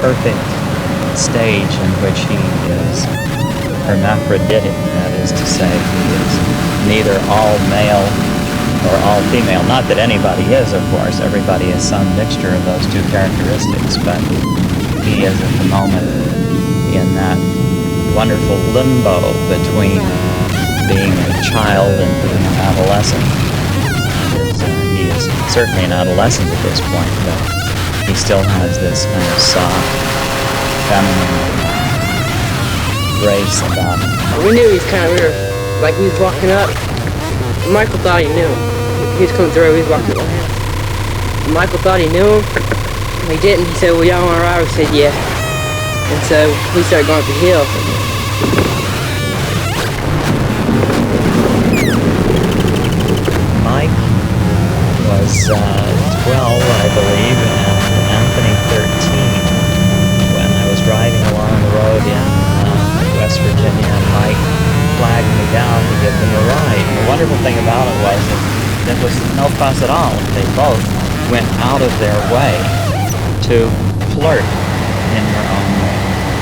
perfect stage in which he is hermaphroditic, that is to say, he is neither all male or all female. Not that anybody is, of course. Everybody is some mixture of those two characteristics, but he is at the moment in that wonderful limbo between being a child and being an adolescent. He is certainly an adolescent at this point, but he still has this kind of soft, feminine grace about him. We knew he was kind of weird. Like, we was walking up, Michael thought he knew him. He was coming through, we was walking up. Michael thought he knew him. He didn't. He said, well, y'all want to ride? We said, yeah. And so we started going up the hill. Mike was 12, I believe, and Anthony 13 when I was driving along the road in West Virginia, and Mike flagged me down to give me a ride. And the wonderful thing about it was that there was no fuss at all. They both went out of their way to flirt in their own way.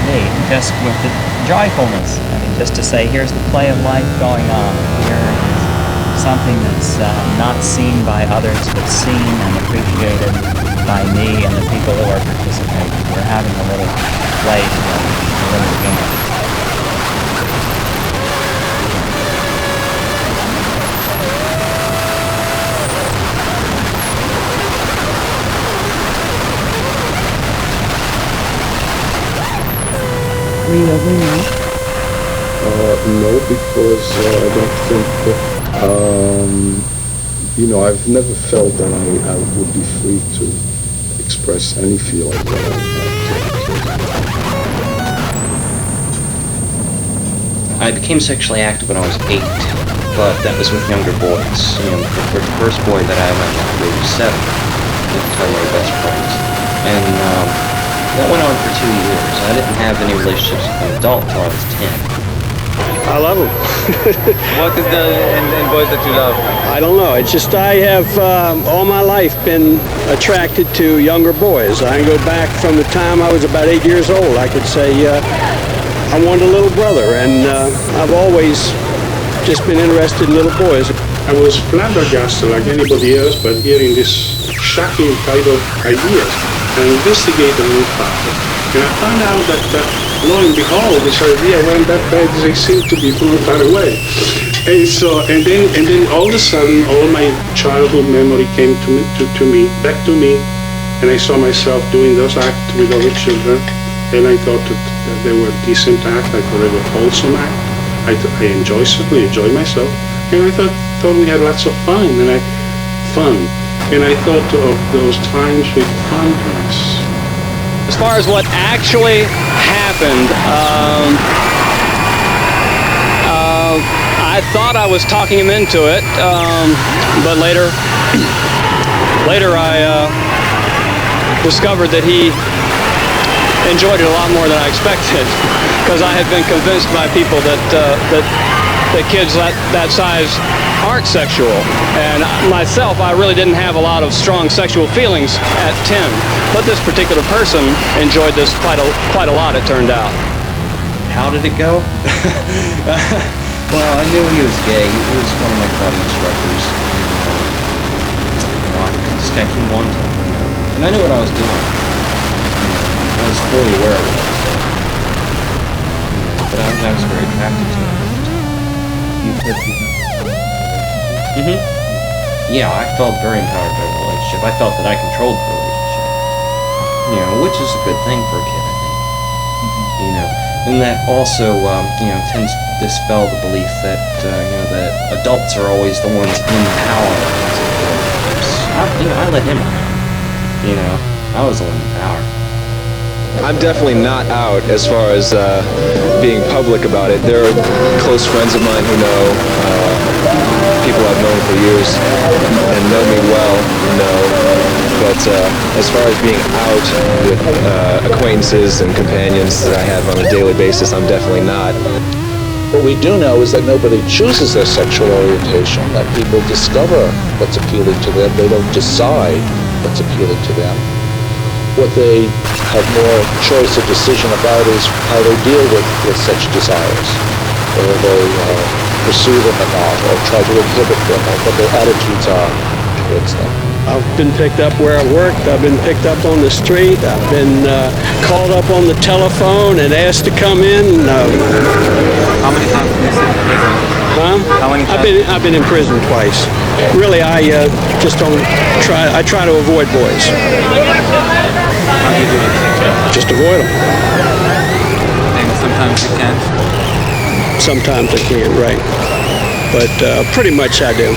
Me, just with the joyfulness. I mean, just to say, here's the play of life going on. Here is something that's not seen by others, but seen and appreciated by me and the people who are participating. We're having a little play together, a little game. Are you over now? No, because I don't think that, I've never felt that I would be free to express any feeling that I have. I became sexually active when I was 8, but that was with younger boys. The first boy that I met when I was 7, at the time we were best friends. And that went on for 2 years. I didn't have any relationships with an adult until I was 10. I love them. What is the in boys that you love? I don't know. It's just I have all my life been attracted to younger boys. I can go back from the time I was about 8 years old. I could say I wanted a little brother, and I've always just been interested in little boys. I was flabbergasted like anybody else, but hearing this shocking kind of ideas and investigate a little further. And I found out that lo and behold, this idea went that bad, they seemed to be too far away. And so, and then all of a sudden, all my childhood memory came back to me, and I saw myself doing those acts with other children, and I thought that they were decent acts, I thought they were wholesome acts. I certainly enjoyed myself, and I thought we had lots of fun, and I thought of those times with fondness. As far as what actually happened, I thought I was talking him into it, but later I discovered that he enjoyed it a lot more than I expected, because I had been convinced by people that kids that size aren't sexual, and myself, I really didn't have a lot of strong sexual feelings at 10, but this particular person enjoyed this quite a lot, it turned out. How did it go? Well, I knew he was gay. He was one of my karate instructors. I just got him one time, and I knew what I was doing. I was fully aware of what I was doing. But I was very attracted to him. You could be. Yeah, I felt very empowered by the relationship. I felt that I controlled the relationship. Which is a good thing for a kid, I think. And that also, tends to dispel the belief that, that adults are always the ones in power. I let him out. I was the one in power. I'm definitely not out as far as being public about it. There are close friends of mine who know, people I've known for years and know me well, but as far as being out with acquaintances and companions that I have on a daily basis, I'm definitely not. What we do know is that nobody chooses their sexual orientation, that people discover what's appealing to them. They don't decide what's appealing to them. What they have more choice or decision about is how they deal with such desires, whether they pursue them or not, or try to inhibit them, or what their attitudes are towards them. I've been picked up where I worked. I've been picked up on the street. I've been called up on the telephone and asked to come in. How many times have you been in prison? Huh? How many times? I've been in prison twice. Really, I just don't try. I try to avoid boys. How do you do it? Just avoid them. And sometimes you can't. Sometimes I can, right? But pretty much I do.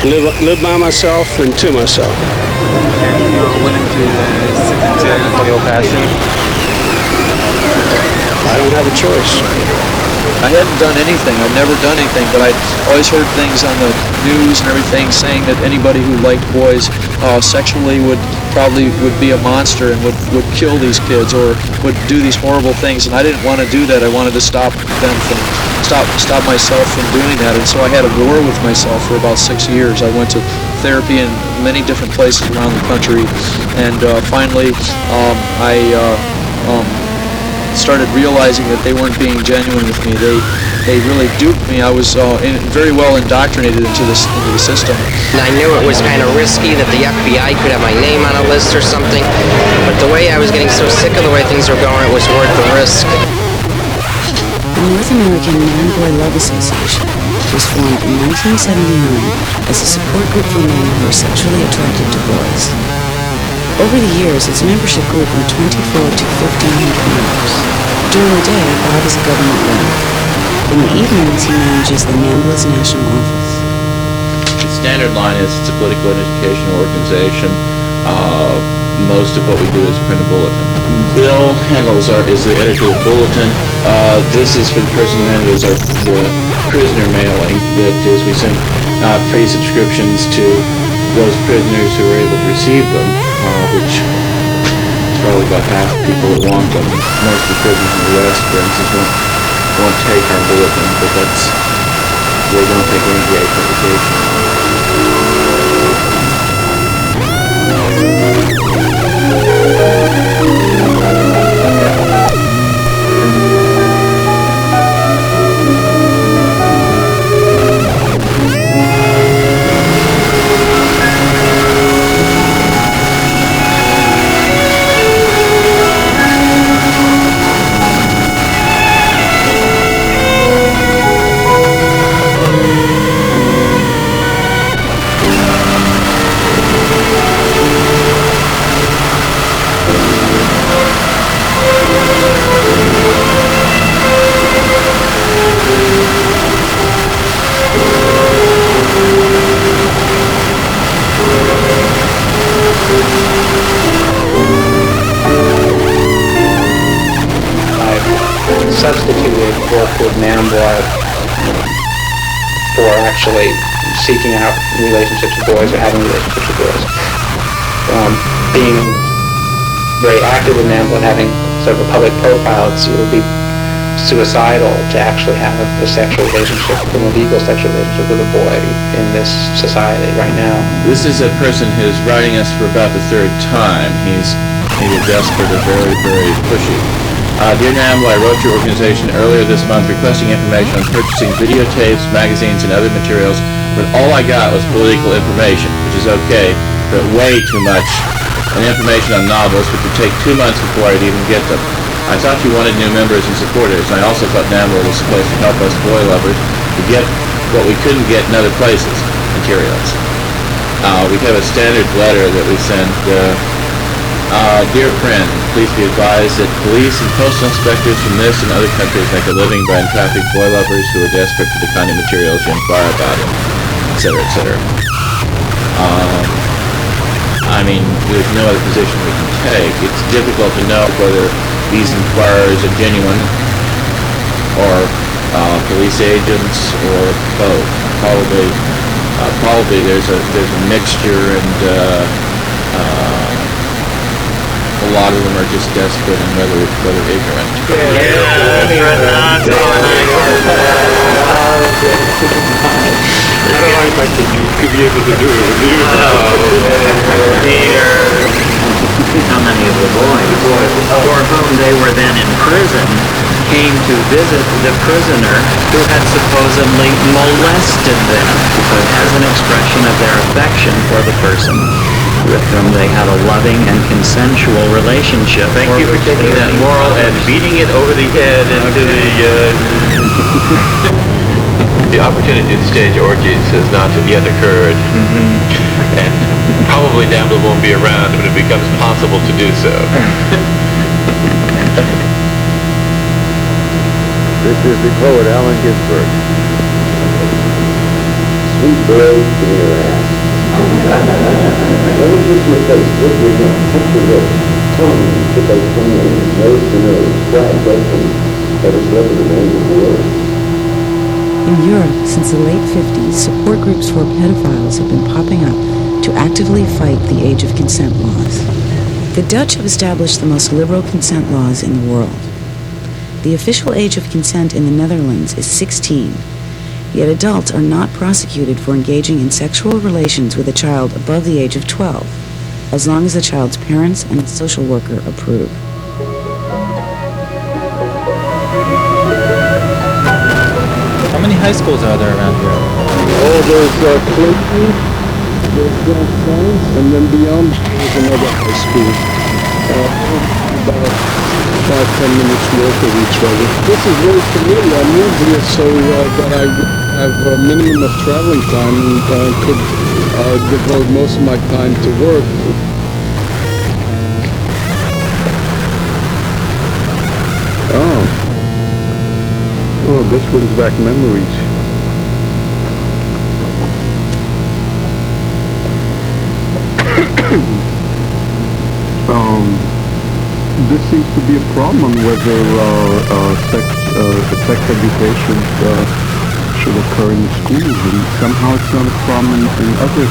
Live by myself and to myself. And you're willing to sit in jail for your passion? I don't have a choice. I hadn't done anything. I'd never done anything, but I'd always heard things on the news and everything saying that anybody who liked boys sexually would be a monster and would kill these kids or would do these horrible things. And I didn't want to do that. I wanted to stop myself from doing that. And so I had a war with myself for about 6 years. I went to therapy in many different places around the country, and finally I started realizing that they weren't being genuine with me. They really duped me. I was very well indoctrinated into the system. I knew it was kind of risky that the FBI could have my name on a list or something, but the way I was getting so sick of the way things were going, it was worth the risk. The North American Man-Boy Love Association was formed in 1979 as a support group for men who are sexually attracted to boys. Over the years, its membership grew from 24 to 1,500 members. During the day, Bob is a government rep. In the evenings, he manages the NAMBLA's national office. The standard line is it's a political and educational organization. Most of what we do is print a bulletin. Bill is the editor of the bulletin. This is for the person who handles the prisoner mailing. That is, we send free subscriptions to those prisoners who are able to receive them, which is probably about half the people that want them. Most of the prisoners in the West, for instance, won't take our bulletin, but they don't take any great publication. Substituted work with NAMBLA for actually seeking out relationships with boys or having relationships with boys. Being very active with NAMBLA and having sort of a public profile, it would be suicidal to actually have a sexual relationship, an illegal sexual relationship with a boy in this society right now. This is a person who's writing us for about the third time. He's either desperate or very, very pushy. Dear NAMBLA, I wrote your organization earlier this month requesting information on purchasing videotapes, magazines, and other materials, but all I got was political information, which is okay, but way too much, and information on novels, which would take 2 months before I'd even get them. I thought you wanted new members and supporters, and I also thought NAMBLA was supposed to help us boy lovers to get what we couldn't get in other places, materials. We have a standard letter that we send. Dear friend, please be advised that police and postal inspectors from this and other countries make a living by entrapping boy lovers who are desperate for the kind of materials you inquire about, etc., etc. I mean, there's no other position we can take. It's difficult to know whether these inquirers are genuine or police agents or both. Probably there's a mixture, and a lot of them are just desperate and rather ignorant. I'd like to be able to do it with you. Peter. How many of the boys for whom they were then in prison came to visit the prisoner who had supposedly molested them as an expression of their affection for the person with whom they had a loving and consensual relationship. Thank you for taking that moral and beating it over the head into the opportunity to stage orgies has not yet occurred. And probably Nambla won't be around when it becomes possible to do so. This is the poet Allen Ginsberg. Sweet boy, give me your ass. Let me kiss your face, look your gun, touch your lips, tongue, put that tongue in, nose to nose, quiet, welcome, ever slept with a man before. In Europe, since the late 50s, support groups for pedophiles have been popping up to actively fight the age of consent laws. The Dutch have established the most liberal consent laws in the world. The official age of consent in the Netherlands is 16, yet adults are not prosecuted for engaging in sexual relations with a child above the age of 12, as long as the child's parents and a social worker approve. How many high schools are there around here? Oh, there's Clinton, there's Science, and then beyond there's another high school. About 5-10 minutes walk of each other. This is very familiar. I moved here so that I have a minimum of traveling time and could devote most of my time to work. Oh, this brings back memories. This seems to be a problem whether sex education should occur in schools, and somehow it's not a problem in other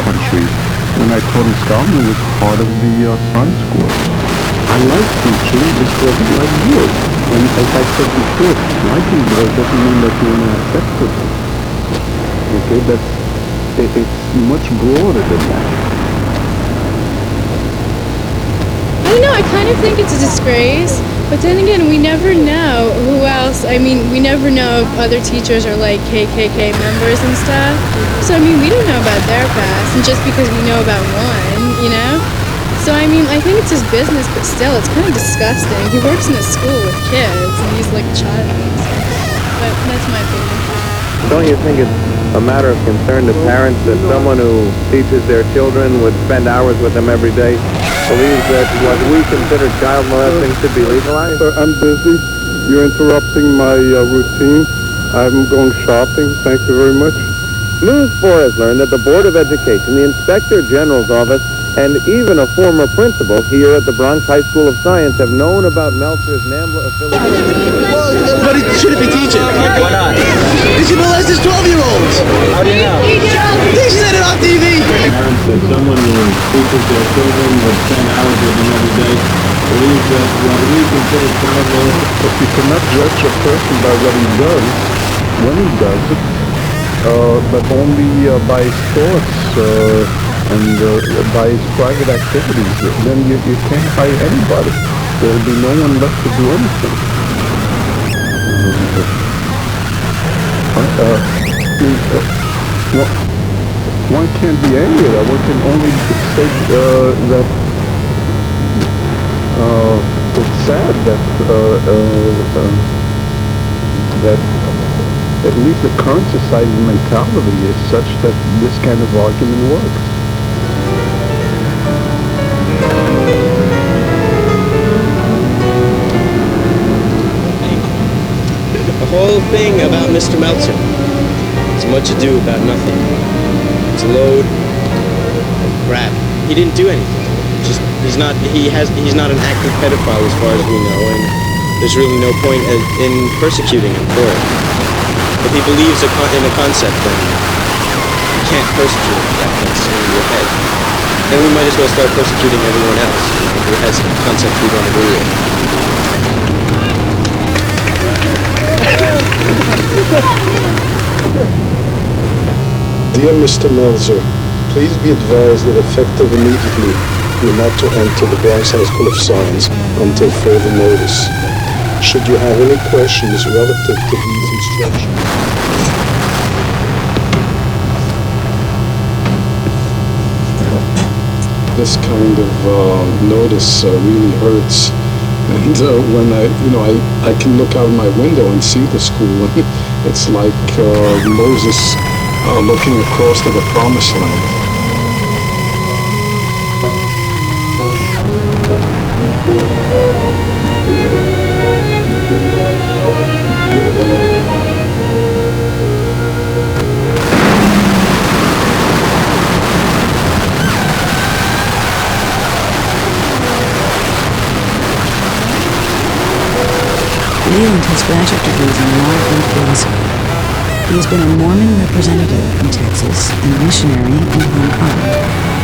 countries. When I taught in Scotland, it was part of the science course. I like teaching because I like boys. And as I said before, liking boys doesn't mean that you're not acceptable. Okay, it's much broader than that. I don't know, I kind of think it's a disgrace, but then again, we never know who else, we never know if other teachers are like KKK members and stuff, so we don't know about their past, and just because we know about one, you know? So I think it's his business, but still, it's kind of disgusting. He works in a school with kids, and he's like a child, but that's my opinion. Don't you think it's a matter of concern to parents that someone who teaches their children would spend hours with them every day believes that what we consider child molesting should be legalized? I'm busy. You're interrupting my routine. I'm going shopping. Thank you very much. News 4 has learned that the Board of Education, the Inspector General's office, and even a former principal here at the Bronx High School of Science have known about Meltzer's NAMBLA affiliation. Well, but he shouldn't be teaching. Why not? Because he molests 12-year-olds. How do you know? They said it on TV. Parents that someone who teaches their children would spend hours with them every day believes that what we consider child molesting. But you cannot judge a person by what he does, when he does it, but only by his thoughts and by his private activities. Then you can't hire anybody. There will be no one left to do anything. One can't be angry at that. One can only say that it's sad that at least the current society mentality is such that this kind of argument works. The whole thing about Mr. Meltzer is much ado about nothing. It's a load of crap. He didn't do anything. He's not an active pedophile as far as we know, and there's really no point in persecuting him for it. If he believes in a concept, then you can't persecute him if that gets in your head. Then we might as well start persecuting everyone else who has concepts we don't agree with. Dear Mr. Meltzer, please be advised that effective immediately, you're not to enter the Bronx High School of Science until further notice. Should you have any questions relative to these instructions, this kind of notice really hurts. And when I can look out my window and see the school, and it's like Moses looking across to the promised land. Leland has graduate degrees in law and philosophy. He has been a Mormon representative in Texas and a missionary in Hong Kong.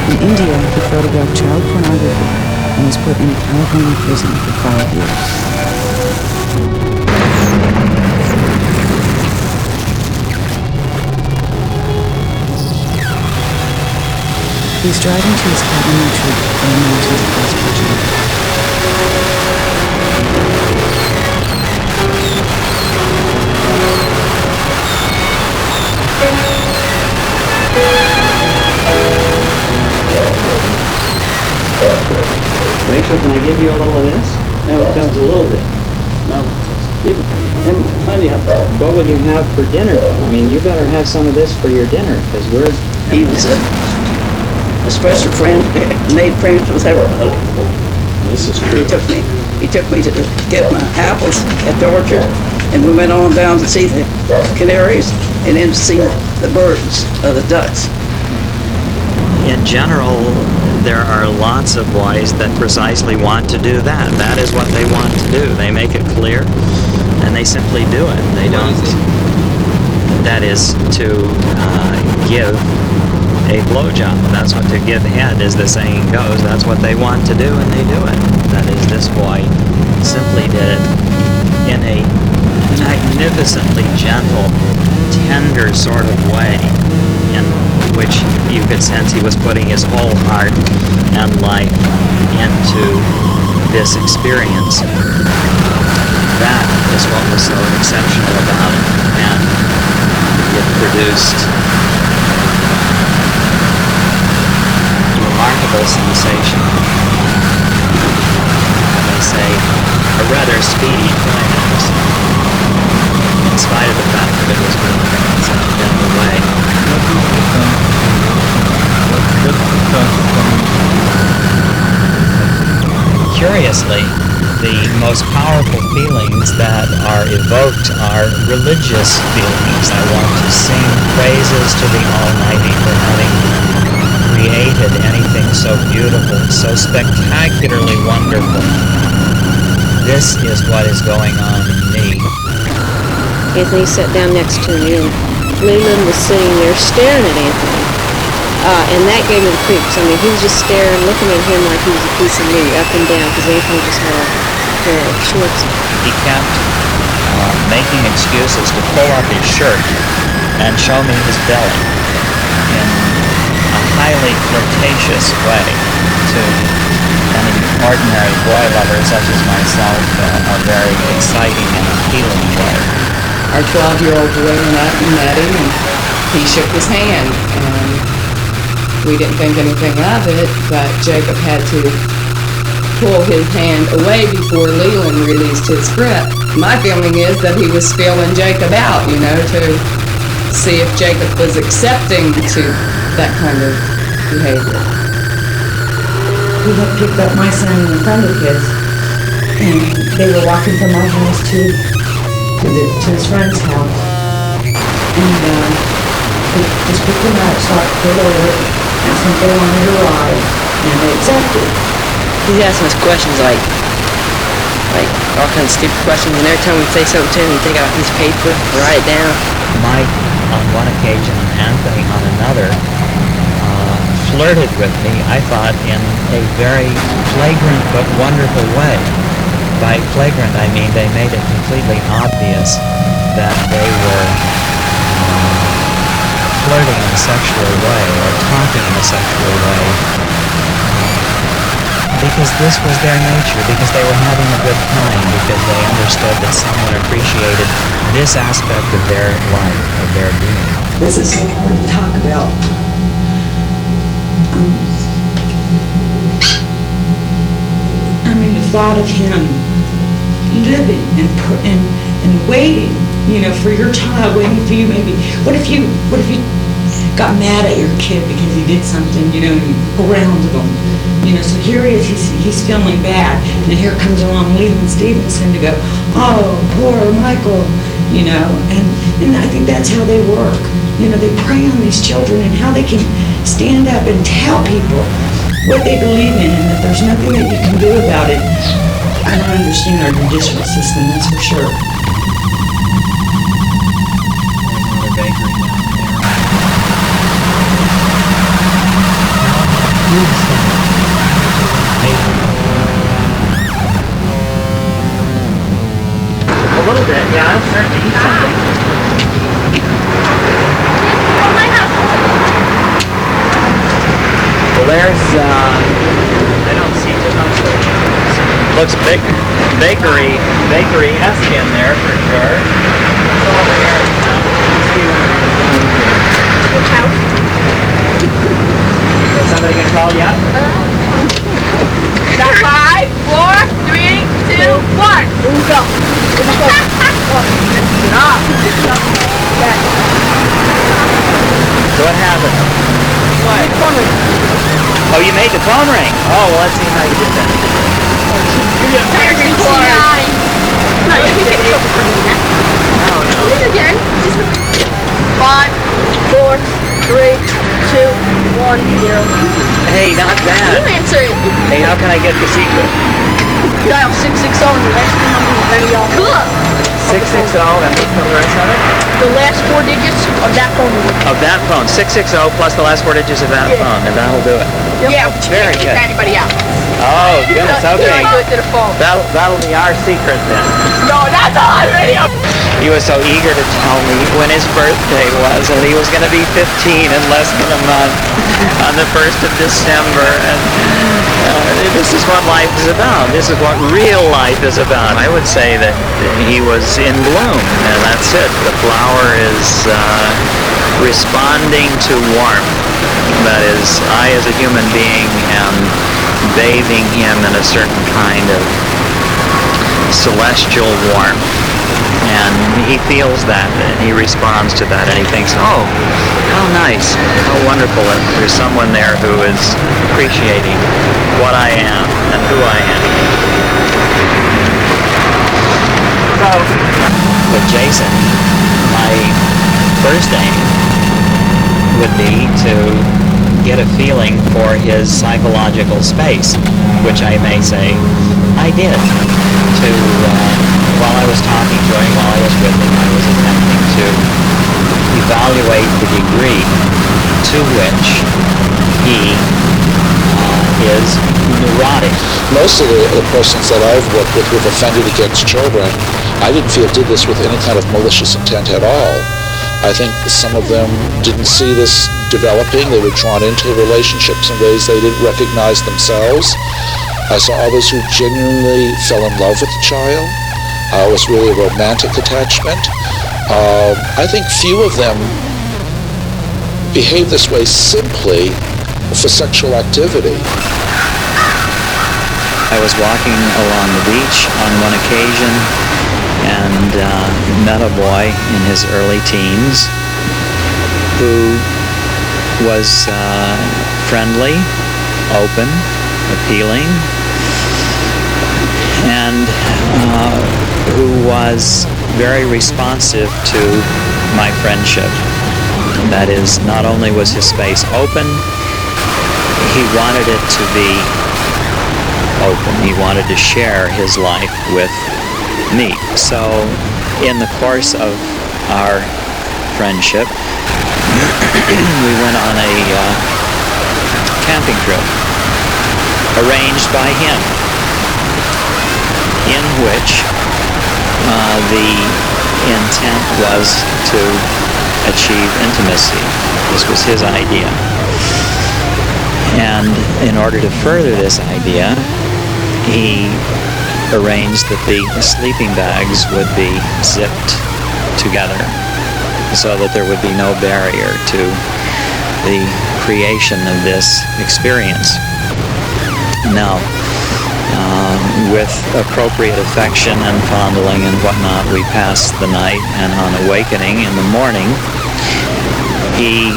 In India, he photographed child pornography and was put in a California prison for 5 years. He's driving to his cabin retreat in the mountains of West Virginia. Rachel, can I give you a little of this? No, just a little bit. No. And plenty of it. What would you have for dinner? I mean, you better have some of this for your dinner, because He was a special friend, made friends with everybody. This is true. He took me to get my apples at the orchard, and we went on down to see the canaries, and then to see the birds, the ducks. in general, there are lots of boys that precisely want to do that. That is what they want to do. They make it clear, and they simply do it. They don't. That is to give a blowjob. That's what to give head, as the saying goes. That's what they want to do, and they do it. That is, this boy simply did it in a magnificently gentle, tender sort of way, in which you could sense he was putting his whole heart and life into this experience. That is what was so exceptional about it, and it produced a remarkable sensation. I may say, a rather speedy climax, in spite of the fact that it was done in such a gentle way. Curiously, the most powerful feelings that are evoked are religious feelings. I want to sing praises to the Almighty for having created anything so beautiful, so spectacularly wonderful. This is what is going on in me. Anthony sat down next to me, and Leland was sitting there staring at Anthony. And that gave me the creeps. I mean, he was just staring, looking at him like he was a piece of meat, up and down, because Anthony just had a pair of shorts. He kept making excuses to pull up his shirt and show me his belly in a highly flirtatious way to any ordinary boy lover such as myself, a very exciting and appealing way. Our 12-year-old boy went up and met him, and he shook his hand, and we didn't think anything of it, but Jacob had to pull his hand away before Leland released his grip. My feeling is that he was feeling Jacob out, you know, to see if Jacob was accepting to that kind of behavior. We had picked up my son and the Thunder kids, and they were walking from our house to his friend's house, and we just picked them up, started to pull over, asked them if they wanted to ride, and they accepted. He's asking us questions like all kinds of stupid questions, and every time we say something to him, he'd take out a piece of paper, write it down. Mike, on one occasion, and Anthony on another, flirted with me, I thought, in a very flagrant but wonderful way. By flagrant, I mean they made it completely obvious that they were flirting in a sexual way or talking in a sexual way, because this was their nature, because they were having a good time, because they understood that someone appreciated this aspect of their life, of their being. This is so hard to talk about. I mean, the thought of him living and waiting, you know, for your child, waiting for you. Maybe what if you got mad at your kid because he did something, you know, you grounded him, you know. So here he is, he's feeling bad, and here comes along Leland Stevenson to go, oh, poor Michael, you know. And I think that's how they work. You know, they prey on these children and how they can stand up and tell people what they believe in, and that there's nothing that you can do about it. I don't understand our judicial system, that's for sure. A little bit, yeah. I'm starting to eat something. Well, there's, I don't see too much. Looks big, bakery-esque in there for sure. What's over here? Which house? Is somebody gonna call you up? 5, 4, 3, 2, 1. Go. So what happened? What? Oh, you made the phone ring. Oh, well, let's see how you did that. Do it again. 5, 4, 3, 2, 1, 0. Hey, not bad. You answer it. Hey, how can I get the secret? Dial 660 and the last number of any y'all. Cool. 660, and what's the rest of it? The last 4 digits of that phone number. Of that phone. 660 plus the last 4 digits of that phone, and that'll do it. Yeah, but you Very can't good. give anybody out. Oh, goodness, You okay. don't do it to the phone. That'll be our secret then. No, that's on radio. He was so eager to tell me when his birthday was, and he was going to be 15 in less than a month on the 1st of December. And this is what life is about. This is what real life is about. I would say that he was in bloom, and that's it. The flower is responding to warmth. That is, I as a human being am bathing him in a certain kind of celestial warmth. And he feels that, and he responds to that, and he thinks, oh, how nice, how wonderful that there's someone there who is appreciating what I am and who I am. So, with Jason, my first aim would be to get a feeling for his psychological space, which I may say I did. While I was talking to him, while I was with him, I was attempting to evaluate the degree to which he is neurotic. Most of the persons that I've worked with who've offended against children, I didn't feel did this with any kind of malicious intent at all. I think some of them didn't see this developing. They were drawn into the relationships in ways they didn't recognize themselves. I saw others who genuinely fell in love with the child. It was really a romantic attachment. I think few of them behave this way simply for sexual activity. I was walking along the beach on one occasion and met a boy in his early teens who was friendly, open, appealing, and who was very responsive to my friendship. That is, not only was his space open, he wanted it to be open. He wanted to share his life with me. So, in the course of our friendship, we went on a camping trip arranged by him, in which the intent was to achieve intimacy. This was his idea. And in order to further this idea, he arranged that the sleeping bags would be zipped together so that there would be no barrier to the creation of this experience. Now, with appropriate affection and fondling and whatnot, we passed the night, and on awakening in the morning, he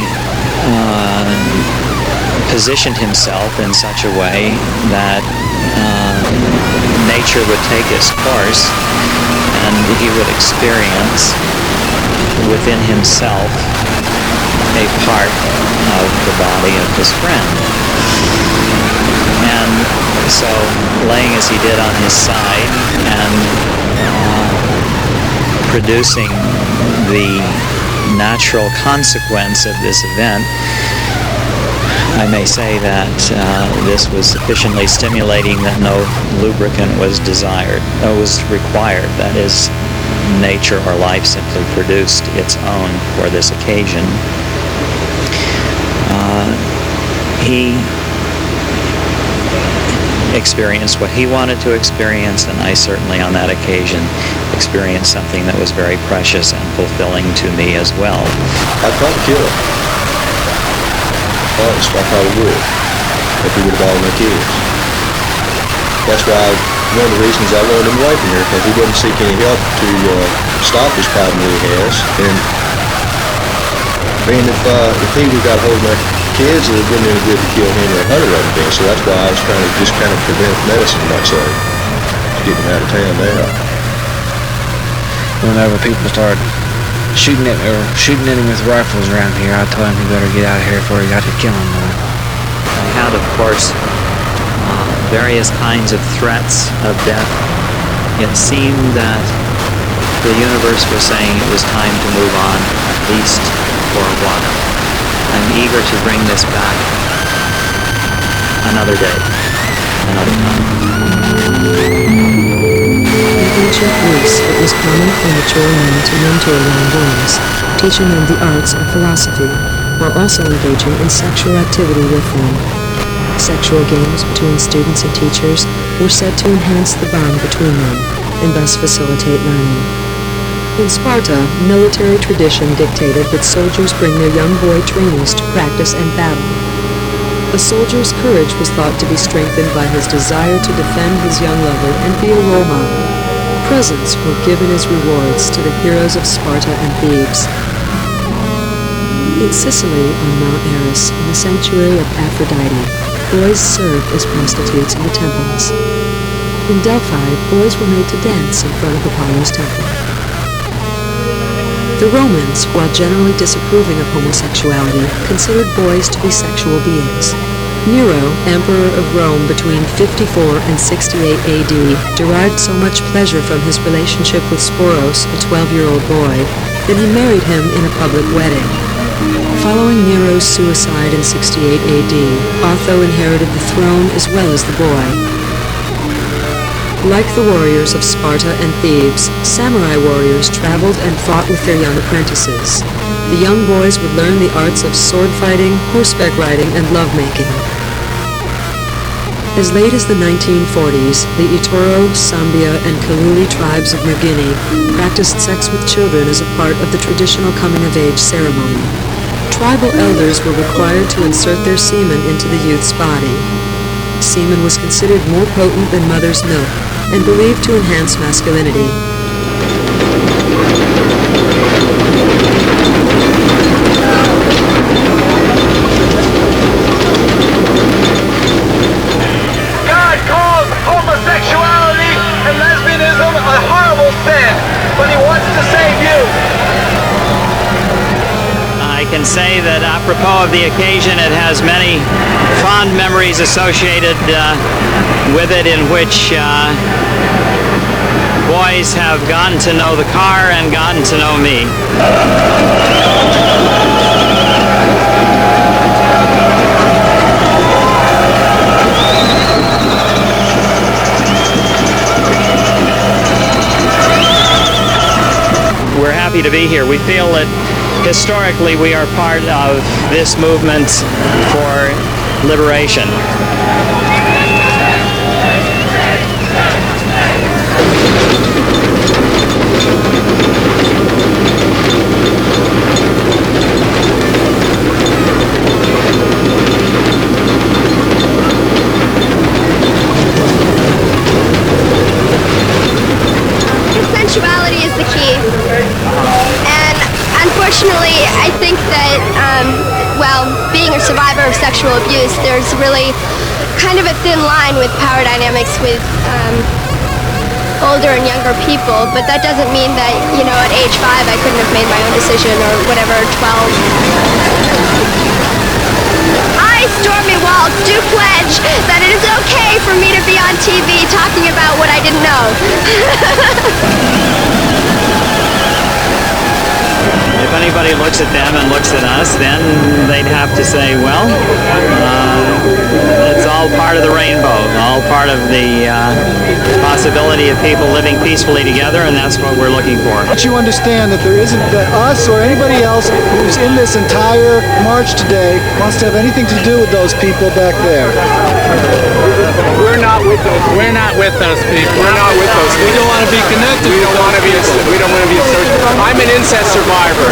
positioned himself in such a way that nature would take its course, and he would experience within himself a part of the body of his friend. And so, laying as he did on his side and producing the natural consequence of this event, I may say that this was sufficiently stimulating that no lubricant was required. That is, nature or life simply produced its own for this occasion. He experienced what he wanted to experience, and I certainly on that occasion experienced something that was very precious and fulfilling to me as well. I'd probably kill him. Honest, I probably would, if he would have all my kids. That's why one of the reasons I wanted him away from here, because he doesn't seek any help to stop this problem that he has. And being if he would have got a hold of my kids, it wouldn't have been good to kill him or 100 of them then. So that's why I was trying to just kind of prevent medicine, might say, to get him out of town now. Whenever people start shooting at him with rifles around here, I told him he better get out of here before he got to killing them. I had, of course, various kinds of threats of death. It seemed that the universe was saying it was time to move on, at least for a while. I'm eager to bring this back another day, another time. In ancient Greece, it was common for mature men to mentor young boys, teaching them the arts and philosophy, while also engaging in sexual activity with them. Sexual games between students and teachers were said to enhance the bond between them, and thus facilitate learning. In Sparta, military tradition dictated that soldiers bring their young boy trainees to practice and battle. A soldier's courage was thought to be strengthened by his desire to defend his young lover and be a role model. Presents were given as rewards to the heroes of Sparta and Thebes. In Sicily, on Mount Eris, in the sanctuary of Aphrodite, boys served as prostitutes in the temples. In Delphi, boys were made to dance in front of Apollo's temple. The Romans, while generally disapproving of homosexuality, considered boys to be sexual beings. Nero, emperor of Rome between 54 and 68 AD, derived so much pleasure from his relationship with Sporos, a 12-year-old boy, that he married him in a public wedding. Following Nero's suicide in 68 AD, Otho inherited the throne as well as the boy. Like the warriors of Sparta and Thebes, samurai warriors traveled and fought with their young apprentices. The young boys would learn the arts of sword fighting, horseback riding, and lovemaking. As late as the 1940s, the Itoro, Sambia, and Kaluli tribes of New Guinea practiced sex with children as a part of the traditional coming-of-age ceremony. Tribal elders were required to insert their semen into the youth's body. Semen was considered more potent than mother's milk and believed to enhance masculinity. God calls homosexuality and lesbianism a horrible sin, but he wants to save you. I can say that apropos of the occasion, it has many fond memories associated with it, in which boys have gotten to know the car and gotten to know me. We're happy to be here. We feel that historically we are part of this movement for liberation. Sensuality is the key, and unfortunately I think that, well, being a survivor of sexual abuse, there's really kind of a thin line with power dynamics with older and younger people, but that doesn't mean that, you know, at age 5 I couldn't have made my own decision, or whatever, 12. I, Stormy Wald, do pledge that it is okay for me to be on TV talking about what I didn't know. If anybody looks at them and looks at us, then they'd have to say, well, it's all part of the rainbow, all part of the possibility of people living peacefully together, and that's what we're looking for. But you understand that there isn't, that us or anybody else who's in this entire march today wants to have anything to do with those people back there. We're not with those. We're not with those people. We're not with those. We don't want to be connected. We don't want to be. We don't want to be. I'm an incest survivor.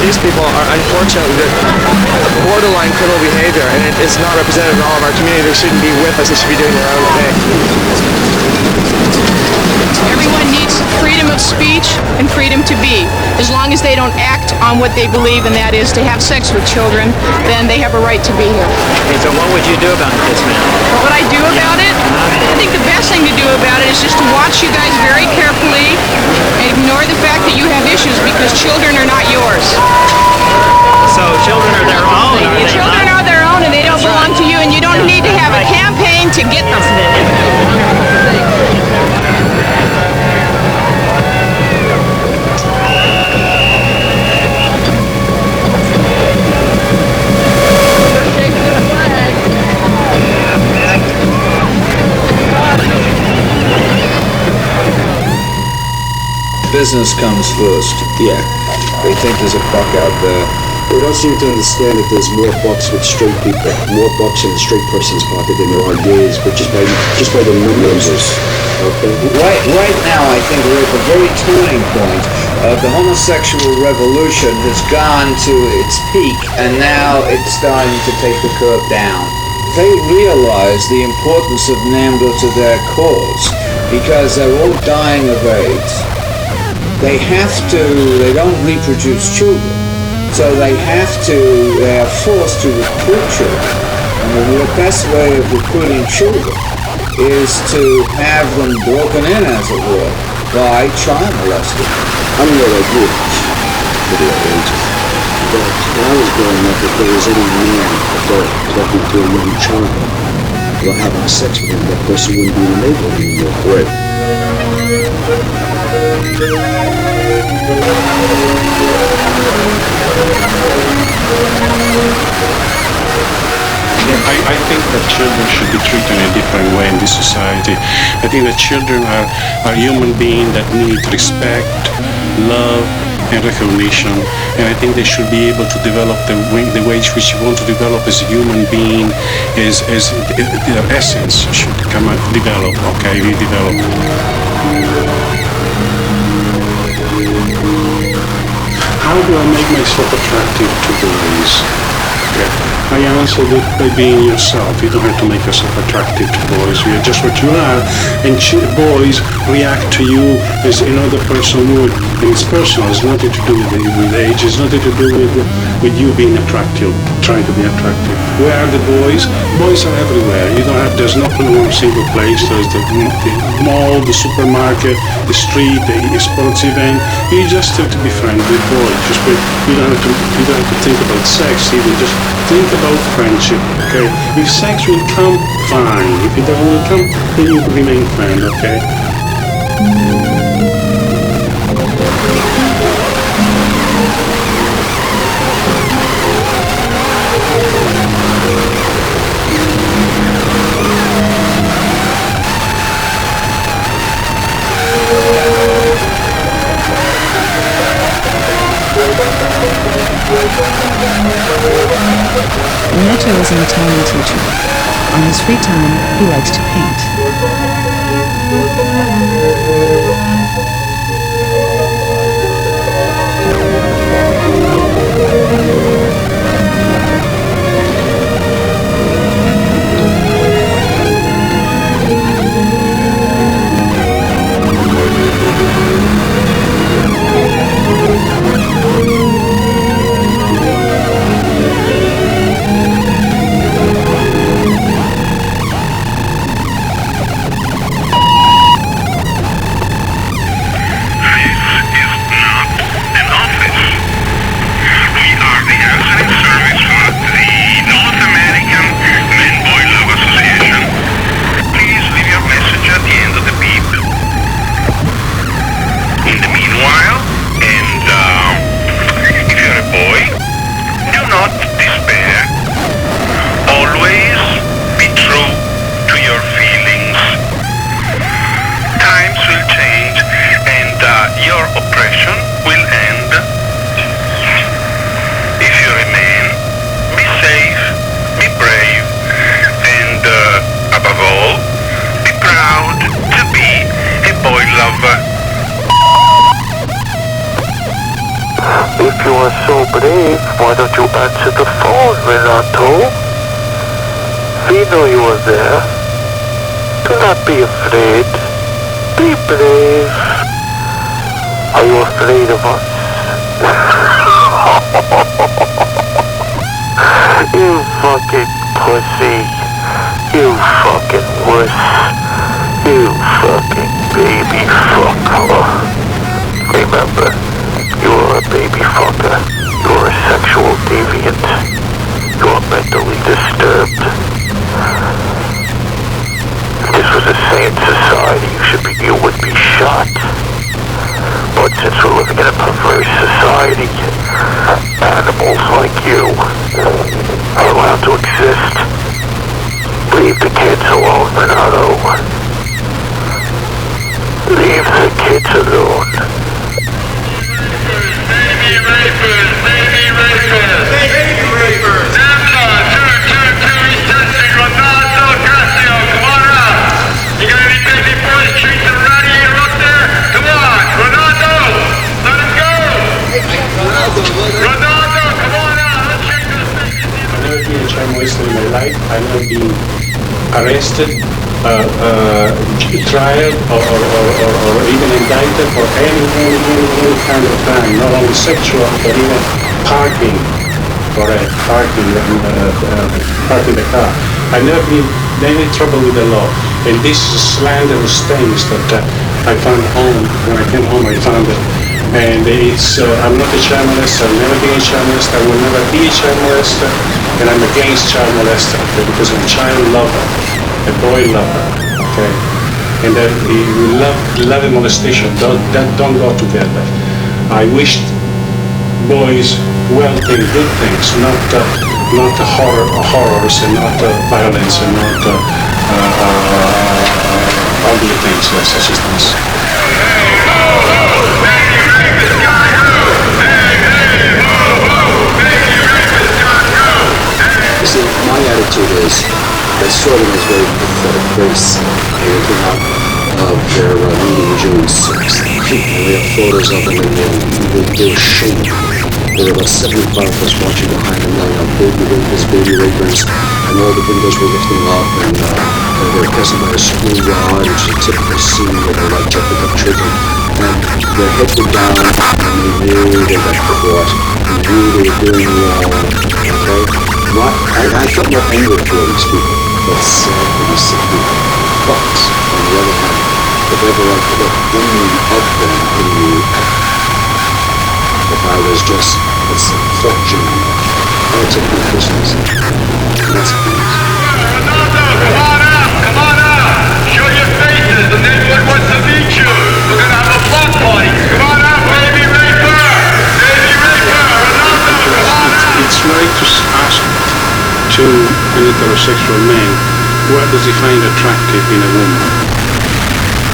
These people are unfortunately borderline criminal behavior, and it's not representative of all of our community. They shouldn't be with us. They should be doing their own thing. Everyone needs freedom of speech and freedom to be. As long as they don't act on what they believe, and that is to have sex with children, then they have a right to be here. Okay, so what would you do about this, man? What would I do about it? I think the best thing to do about it is just to watch you guys very carefully and ignore the fact that you have issues, because children are not yours. So children are their own, are they Children not? are their own, and they don't belong to you, and you don't need to have a campaign to get them. Business comes first. Yeah. They think there's a buck out there. They don't seem to understand that there's more bucks with straight people, more bucks in a straight person's pocket than there are gays, but just by the numbers. Okay. Right now, I think we're at the very turning point. The homosexual revolution has gone to its peak, and now it's starting to take the curve down. They realize the importance of NAMBLA to their cause, because they're all dying of AIDS. They don't reproduce children, so they are forced to recruit children. And the best way of recruiting children is to have them broken in, as it were, by child molesting. I don't know what I do video ages, but when I was growing up, if there was any man, adult, talking to a young child about having sex with him, that person wouldn't be in the neighborhood anymore. Right. I think that children should be treated in a different way in this society. I think that children are human beings that need respect, love, and recognition. And I think they should be able to develop the way which you want to develop as a human being, as their essence should come out, develop, okay, redevelop. How do I make myself attractive to boys? Okay. I answer that by being yourself. You don't have to make yourself attractive to boys. You are just what you are. And boys react to you as another person would. And it's personal. It's nothing to do with age. It's nothing to do with you being attractive, trying to be attractive. Where are the boys? Boys are everywhere. There's not one single place. There's the mall, the supermarket, the street, the sports event. You just have to be friendly with boys. You don't have to think about sex even. Just think about friendship, okay? If sex will come, fine. If it doesn't come, then you remain friend, okay? Pietro is an Italian teacher. On his free time, he likes to paint. If you are so brave, why don't you answer the phone, Renato? We know you are there. Do not be afraid. Be brave. Are you afraid of us? You fucking pussy. You fucking wuss. You fucking baby fucker. Remember, you are a baby fucker. You are a sexual deviant. You are mentally disturbed. If this was a sane society, you would be shot. But since we're living in a perverse society, animals like you are allowed to exist. Leave the kids alone, Renato. Leave the kids alone. Baby rapers! Baby rapers! Baby rapers! Napa, he's touching Ronaldo Casio, come on up! You got any baby boys treating the ratty here up there? Come on, Ronaldo! Let him go! Ronaldo, come on out! Let's check this thing. I've never been a child molester in my life. I've never been arrested, tried, or even indicted for any kind of crime, not only sexual, but even parking, parking the car. I've never been in any trouble with the law, and this is slanderous things that I found home. When I came home, I found it. And it's, I'm not a child molester, I've never been a child molester, I will never be a child molester, and I'm against child molester, okay, because I'm a child lover, a boy lover, okay, and then love and molestation don't go together. I wish boys well in good things, not horrors and not violence and not ugly things, such as this. See, my attitude is that sorting is very pathetic, very sad. They came out of their meeting June 6th. We have photos of them, and they were shamed. There were about 75 of us watching behind them, yelling out baby rapers, and all the windows were lifting up, and they were passing by a schoolyard, which is a typical scene where they're like jumping up children, and their heads were down, and they knew they got caught, and knew they were doing wrong, okay? I felt no anger for these people, but sad for these sick people. But, on the other hand, if ever I could have one of them in me, if I was just, let's say, fortunate enough, I would take my business. And that's fine. Ronaldo, come on out! Show your faces, the neighborhood wants to meet you! We're gonna have a block party! Come on out, baby raper! Baby raper! Ronaldo, come on out! It's like to ask to an heterosexual man, what does he find attractive in a woman?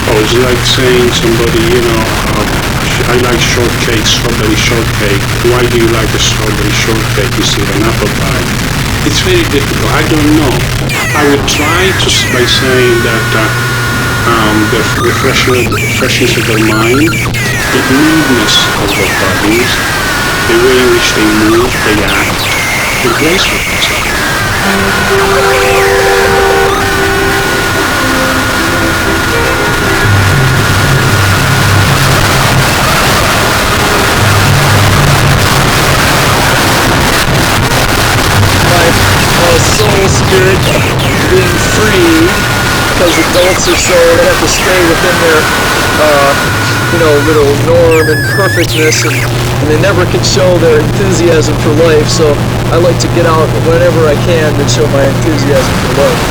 Or it's like saying somebody, I like shortcake, strawberry shortcake. Why do you like a strawberry shortcake instead of an apple pie? It's very difficult. I don't know. I would try by saying that the freshness of their mind, the neatness of their bodies, the way in which they move, they act, the gracefulness of it. Soul's good being free because adults are so they have to stay within their little norm and perfectness and they never can show their enthusiasm for life, so I like to get out whenever I can and show my enthusiasm for life.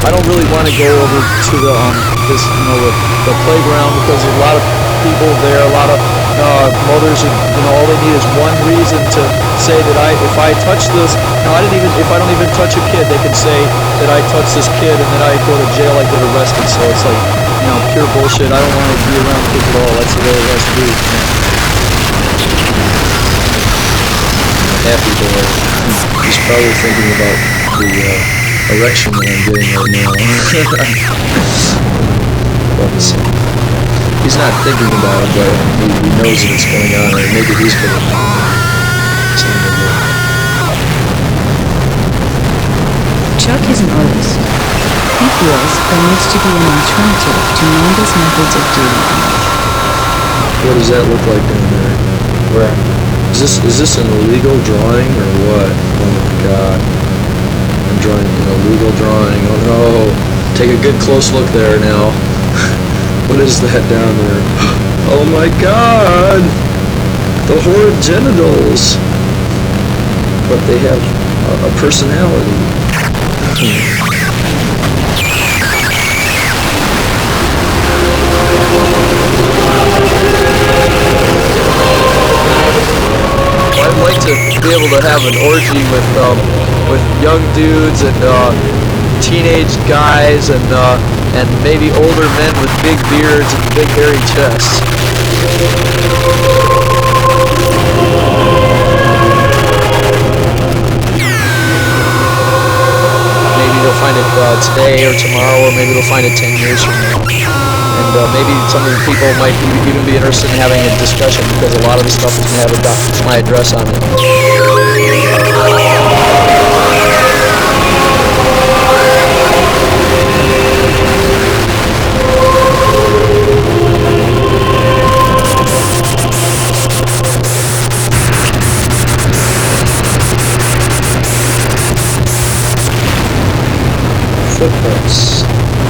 I don't really want to go over to the playground because there's a lot of people there, a lot of mothers, and all they need is one reason to say that if I touch this, if I don't even touch a kid, they can say that I touched this kid and then I go to jail, I get arrested. So it's like, pure bullshit. I don't want to be around kids at all. That's the way it has to be. Happy boy. He's probably thinking about the erection that I'm getting right now. He's not thinking about it, but he knows that it's going on, or maybe he's going to. Chuck is an artist. He feels there needs to be an alternative to Nanda's methods of dealing with life. What does that look like down there? Where? Is this an illegal drawing or what? Oh my god. I'm drawing an illegal drawing. Oh no. Take a good close look there now. What is that down there? Oh my god! The horrid genitals! But they have a personality. I'd like to be able to have an orgy with young dudes and teenage guys and maybe older men with big beards and big hairy chests. Maybe they'll find it today or tomorrow, or maybe they'll find it 10 years from now. And maybe some of the people might even be interested in having a discussion because a lot of the stuff is going to have my address on it. Footprints,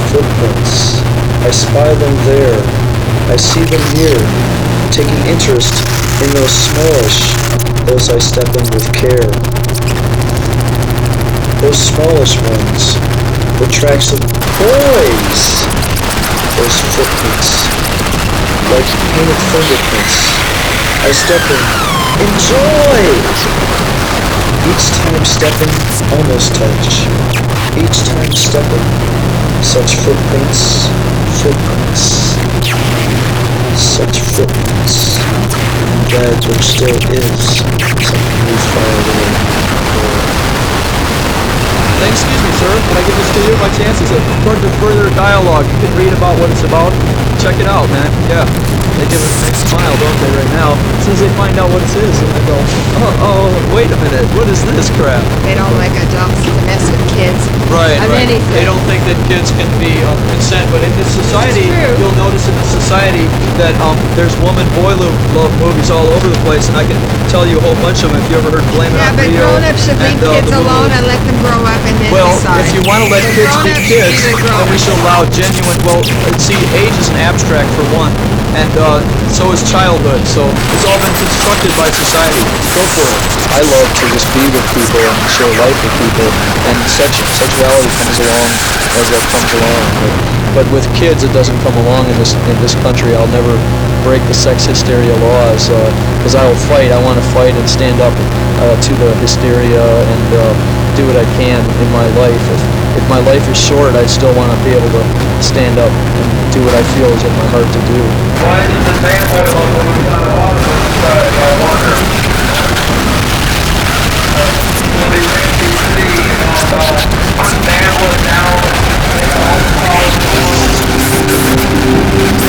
footprints. I spy them there. I see them here, taking interest in those smallish, those I step in with care. Those smallish ones, the tracks of boys. Those footprints, like painted fingerprints. I step in, enjoy! Each time stepping, almost touch. Each time stepping, such footprints, footprints, such footprints. That which still is something we far away. Excuse me, sir. Can I give this to you by chance? It's a further dialogue. You can read about what it's about. Check it out, man. Yeah. They give us a nice smile, don't they, right now? As soon as they find out what it is, and they go, oh, wait a minute. What is this crap? They don't like adults to mess with kids. Right, of right. anything. They don't think that kids can be consent, but in this society, you'll notice in this society that there's woman-boy love movies all over the place, and I can tell you a whole bunch of them if you ever heard Blame It Yeah, on but Rio. grown-ups should leave kids alone and let them grow up and then Well, decide. if you want to let kids be kids, then we should allow genuine, see, age is an abstract for one, and so is childhood, so it's all been constructed by society. Go for it. I love to just be with people and share life with people, and sexuality comes along as that comes along. But with kids, it doesn't come along in this country. I'll never break the sex hysteria laws because I will fight. I want to fight and stand up to the hysteria and do what I can in my life. If my life is short, I still want to be able to stand up and do what I feel is in my heart to do. Why does the banquet look like it's got a lot of I wonder.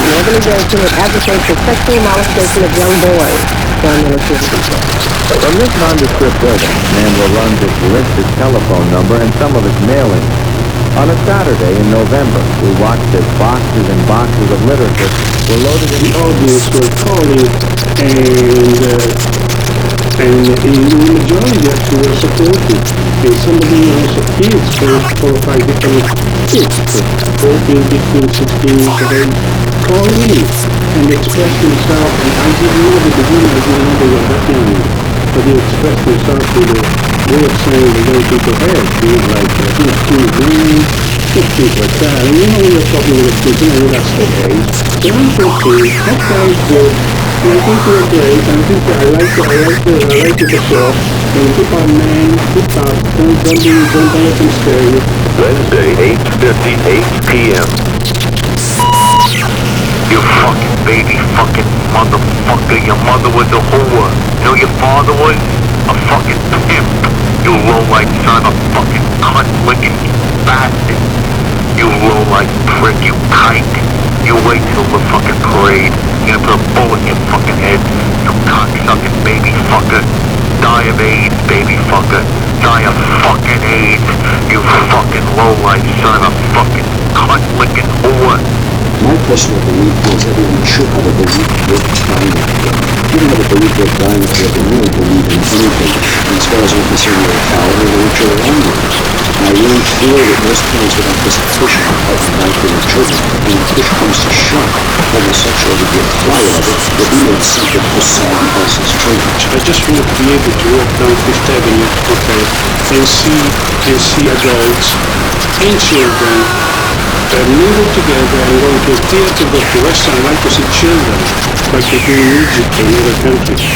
An organization that advocates for sexual molestation of young boys. John Miller, From this nondescript building, man will run this listed telephone number and some of its mailings. On a Saturday in November, we watched as boxes and boxes of literature were loaded in... The audience were calling, and in the majority actually were supportive. And somebody also kids, 4 or 5 different kids, 14, 15, 16 years of age, called in and expressed themselves. And I didn't know at the beginning, I didn't know they were that young, but they expressed themselves with a way of saying they don't think ahead, like, too green, things like that. And when you're talking with the kids, with that sort of age, they're unfortunate, that sounds good. And I think they're great, and I think I like the show. And keep on, man, keep up, don't let them scare you. Wednesday, 8:58 p.m. You fucking baby fucking motherfucker. Your mother was a whore. You know your father was? A fucking pimp. You low-life son of fucking cunt-licking bastard. You low-life prick, you kike. You wait till the fucking parade. You're gonna put a bullet in your fucking head. You cocksucking baby fucker. Die of AIDS, baby fucker. Die of fucking AIDS. You fucking low-life son of fucking cunt-licking whore. My personal belief is everyone should have a belief worth dying for. You don't have a belief worth dying for if you really believe in anything. And as far as I'm concerned, you're a coward or you're a wrong. And I really feel that most parents would have this push out and die for their children. And when push comes to shove, homosexuality would be a cloud of it, would be made simple for someone else's children. I just want to be able to walk down Fifth Avenue, okay, and see adults and children mingle together and go to a theater, go to a restaurant. I like to see children like they do in Egypt or in other countries.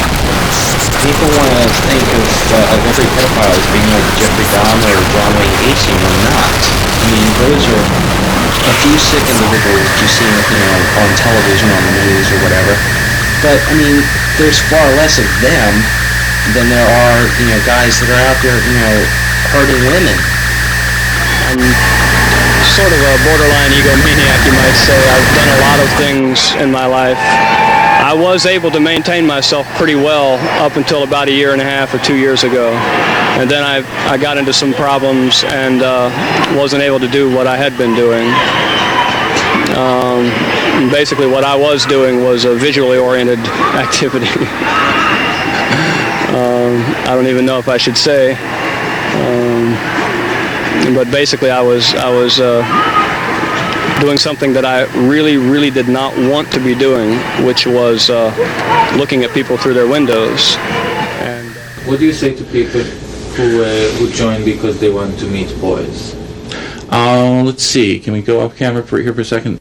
People want to think of every pedophile as being like Jeffrey Dahmer or John Wayne Gacy, and they're not. I mean, those are a few sick individuals that you see, on television, on the news, or whatever. But I mean, there's far less of them than there are, guys that are out there, hurting women. I'm sort of a borderline egomaniac, you might say. I've done a lot of things in my life. I was able to maintain myself pretty well up until about 1.5 years or 2 years ago. And then I got into some problems and wasn't able to do what I had been doing. Basically what I was doing was a visually oriented activity. I don't even know if I should say. But basically I was doing something that I really did not want to be doing, which was looking at people through their windows. And what do you say to people who join because they want to meet boys? Let's see. Can we go off camera here for a second?